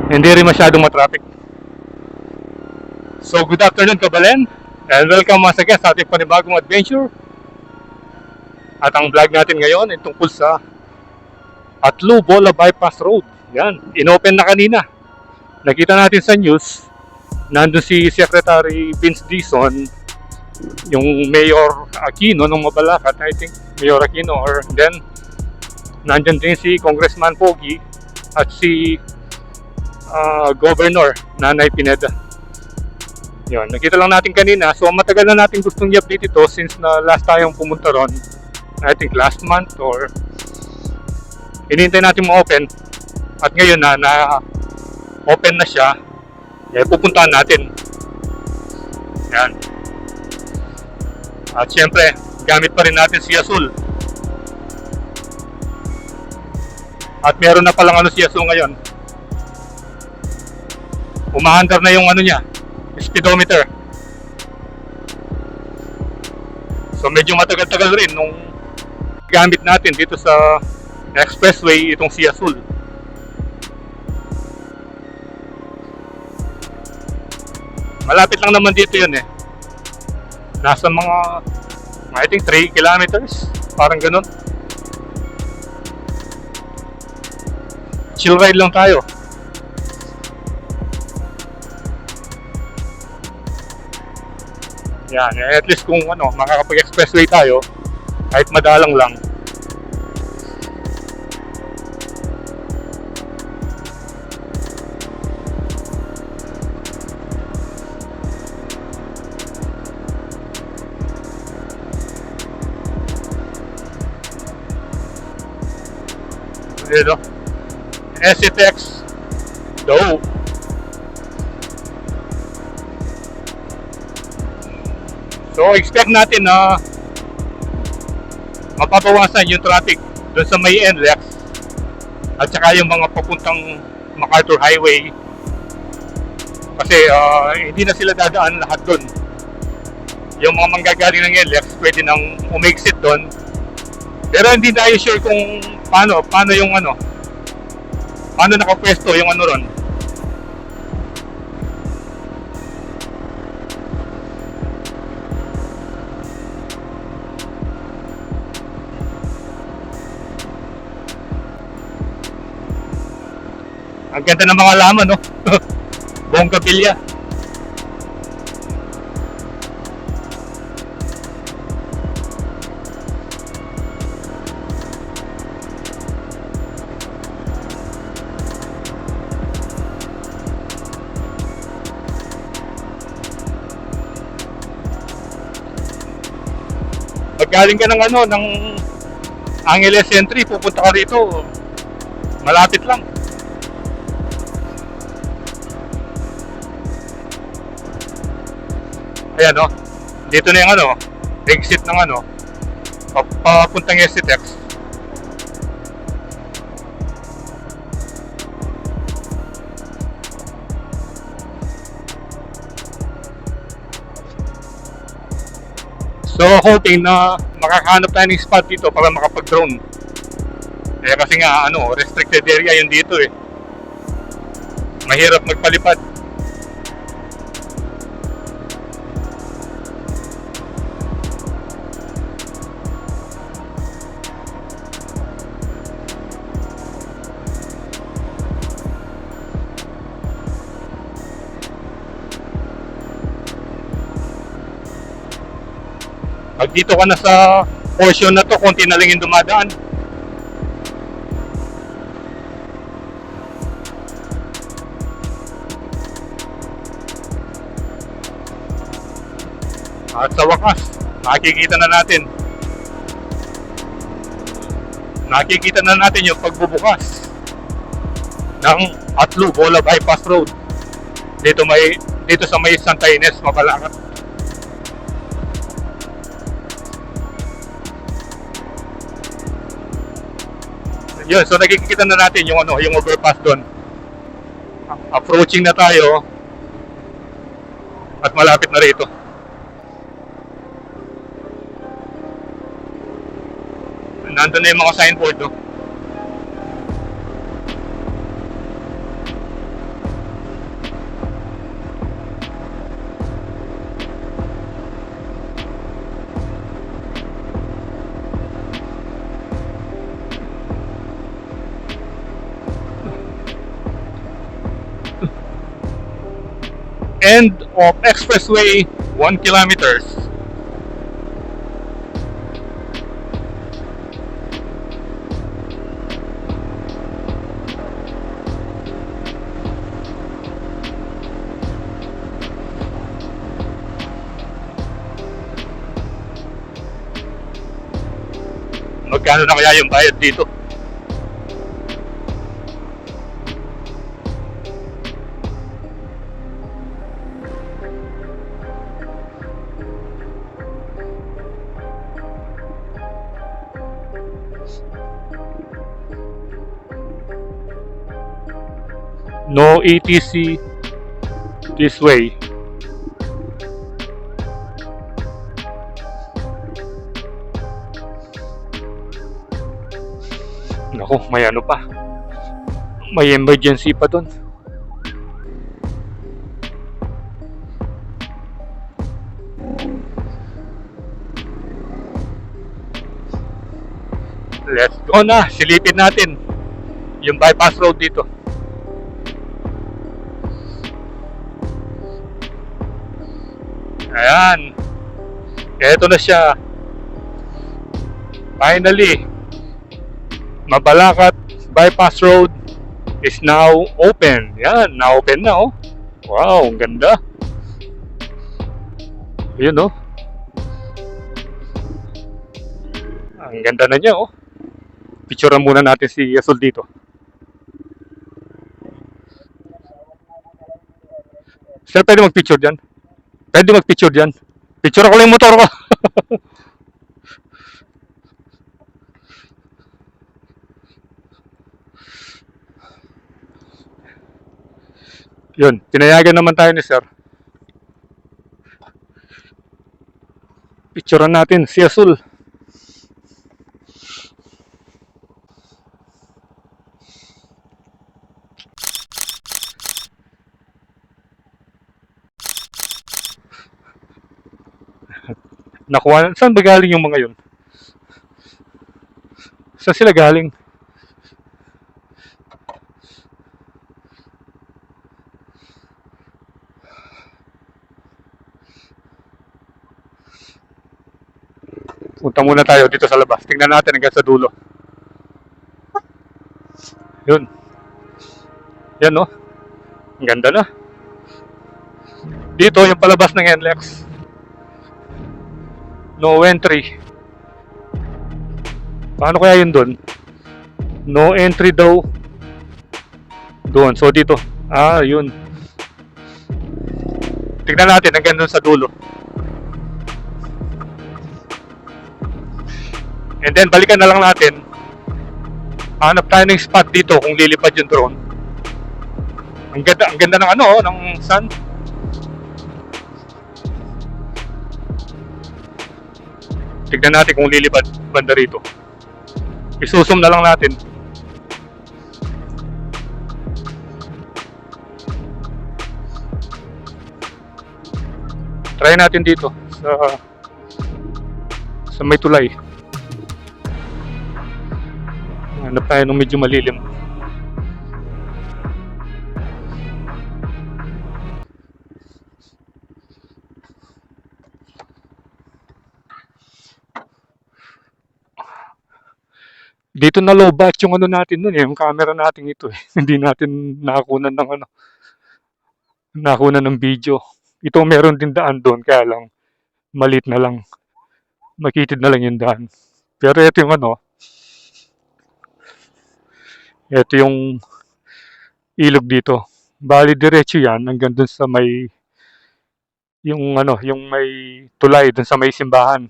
Hindi rin masyadong matraffic. So good afternoon Kabalen, and welcome once again sa ating panibagong adventure. At ang vlog natin ngayon ay tungkol sa Atlu Bola Bypass Road. Yan, inopen na kanina. Nakita natin sa news, nandun si Secretary Vince Dizon, yung Mayor Aquino ng Mabalacat, I think Mayor Aquino, or then nandyan din si Congressman Pogi at si Governor Nanay Pineda. Yun, nakita lang natin kanina. So matagal na natin gustong i-update ito since na last tayong pumunta ron, I think last month, or hinihintay natin ma-open. At ngayon na open na siya, pupuntahan natin. Yan. At syempre, gamit pa rin natin si Yasul. At meron na palang si Yasul ngayon. Umaandar na yung niya, speedometer. So medyo matagal-tagal rin nung gamit natin dito sa expressway itong si Yasul. Malapit lang naman dito yun eh. Nasa mga I think 3 kilometers, parang ganun. Chill ride lang tayo. Yan, at least kung makakapag-expressway tayo, kahit madalang lang. Dito, SCTX daw. So expect natin na mapabawasan yung traffic doon sa may NLEX at saka yung mga papuntang MacArthur Highway, kasi hindi na sila dadaan lahat doon. Yung mga manggagaling ng NLEX pwede nang umexit doon, pero hindi tayo sure kung paano yung paano nakapwesto yung ron. Ang ganda ng mga laman, no? Buong kapilya. Pag galing ka ng Angeles Entry, pupunta ka rito, malapit lang. Ayan, no? Dito na yung exit ng papuntang SCTX. So hoping na makakahanap tayo ng spot dito para makapag-drone. Kasi nga restricted area yun dito eh. Mahirap magpalipad. Pag dito ka na sa portion na to, konti na lang yung dumadaan. At sa wakas, nakikita na natin yung pagbubukas ng Atlu Bola Bypass Road dito sa may Santa Ines, Mabalacat. Yun, so nakikita na natin yung yung overpass doon. Approaching na tayo at malapit na rito. Nandun na yung mga signboard, no? end of expressway 1 kilometers. Magkano na kaya yung bayad dito? No ETC this way. Naku, may ano pa. May emergency pa dun. Let's go na. Silipin natin yung bypass road dito. Ayan. Eto na siya. Finally, Mabalacat Bypass Road is now open. Yan, na-open na oh. Wow, ang ganda. Yun oh. Ang ganda na niya oh. Picturean muna natin si Azul dito. Sir, pwede mag-picture dyan? Pwede mag-picture dyan? Picture ko lang yung motor ko. Yun, pinayagan naman tayo ni Sir. Picturean natin si Azul. Nakuha, saan ba galing yung mga yun? Saan sila galing? Punta muna tayo dito sa labas. Tingnan natin hanggang sa dulo. Yun. Yan no. Ang ganda na. Dito yung palabas ng NLEX. No entry. Paano kaya yun doon? No entry daw. Doon. So dito. Ah, yun. Tingnan natin hanggang doon sa dulo. And then balikan na lang natin. Hanap tayo ng spot dito kung lilipad yung drone. Ang ganda ng ano, ng sun. Tignan natin kung lilipad banda rito. Isusum na lang natin. Try natin dito sa may tulay. Hanap tayo ng medyo malilim. Dito na low-bat yung ano natin nun yung camera natin ito eh. Hindi natin nakakunan ng ano. Nakakunan ng video. Ito meron din daan doon kaya lang malit na lang. Makitid na lang yung daan. Pero ito yung ano. Ito yung ilog dito. Bali diretso yan hanggang dun sa may yung ano, yung may tulay dun sa may simbahan.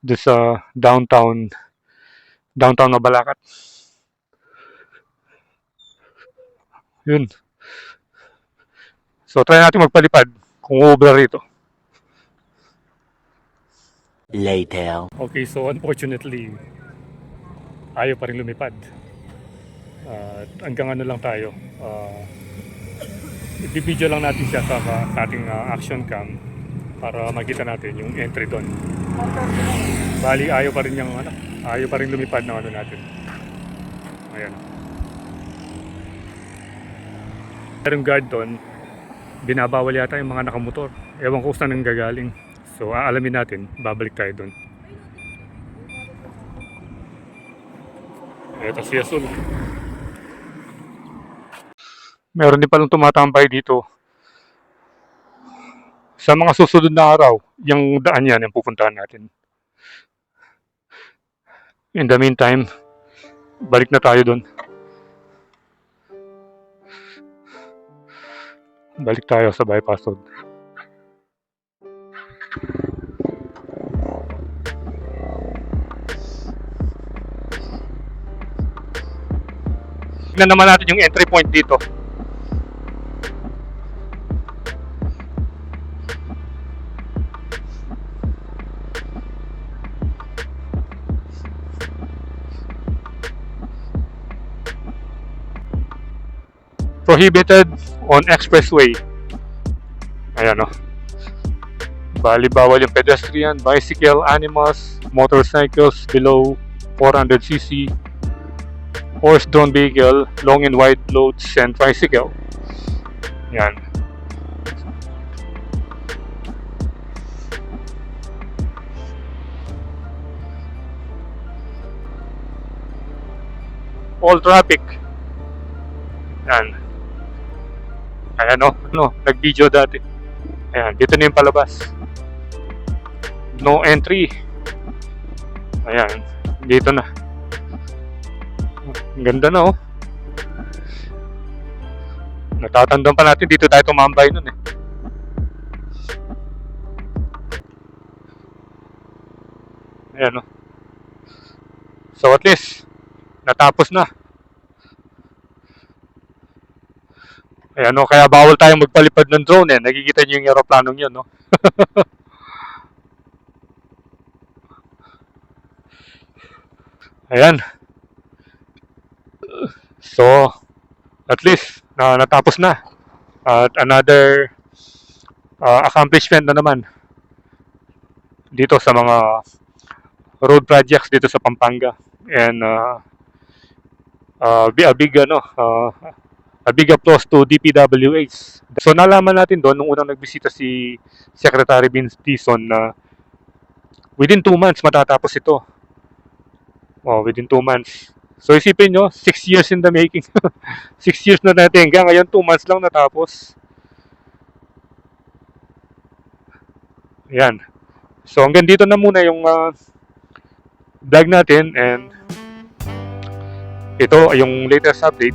Dun sa downtown Mabalacat. Yun. So try natin magpalipad kung uubra rito. Later. Okay, so unfortunately ayaw pa rin lumipad. Hanggang ano lang tayo. I-video lang natin siya sa ating action cam para makita natin yung entry doon. Bali ayaw pa rin yung ano, ayaw pa rin lumipad ng ano natin. Ayan. Merong guard doon. binabawal yata yung mga nakamotor. Ewan ko saan nang gagaling. So aalamin natin, babalik tayo doon. Ito si Asul. Meron din palang tumatambay dito. Sa mga susunod na araw, yung daan yan yung pupuntahan natin. In the meantime, balik na tayo doon. Balik tayo sa bypass road. Tignan naman natin yung entry point dito. Prohibited on expressway. Ayan o. Bali bawal yung pedestrian, bicycle, animals, motorcycles below 400cc, horse-drawn vehicle, long and wide loads, and tricycle. Yan. All traffic. Yan. Ayan o, nag-video dati. Ayan, dito na yung palabas. No entry. Ayan, dito na. Ang ganda na oh. Natatandaan pa natin dito tayo tumambay nun eh. Ayan oh. So at least natapos na. Ayan o, kaya bawal tayong magpalipad ng drone eh. Nakikita niyo yung aeroplanong yun, no? Ayan. So, at least, natapos na. At another accomplishment na naman dito sa mga road projects dito sa Pampanga. And a big applause to DPWH. So nalaman natin doon nung unang nagbisita si Secretary Vince Dizon na within 2 months matatapos ito. Oh, within 2 months. So isipin nyo, 6 years in the making. 6 years na natin. Hanggang ngayon 2 months lang natapos. Ayan. So hanggang dito na muna yung vlog natin, and ito ay yung latest update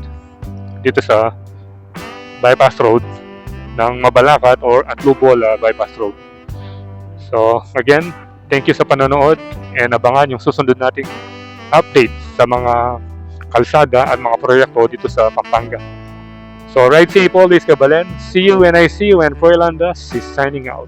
dito sa bypass road ng Mabalacat or Atlubola bypass road. So again, thank you sa panonood, and abangan yung susunod nating update sa mga kalsada at mga proyekto dito sa Pampanga. So ride safe always, Kabalen. See you when I see you, and Froylandas is signing out.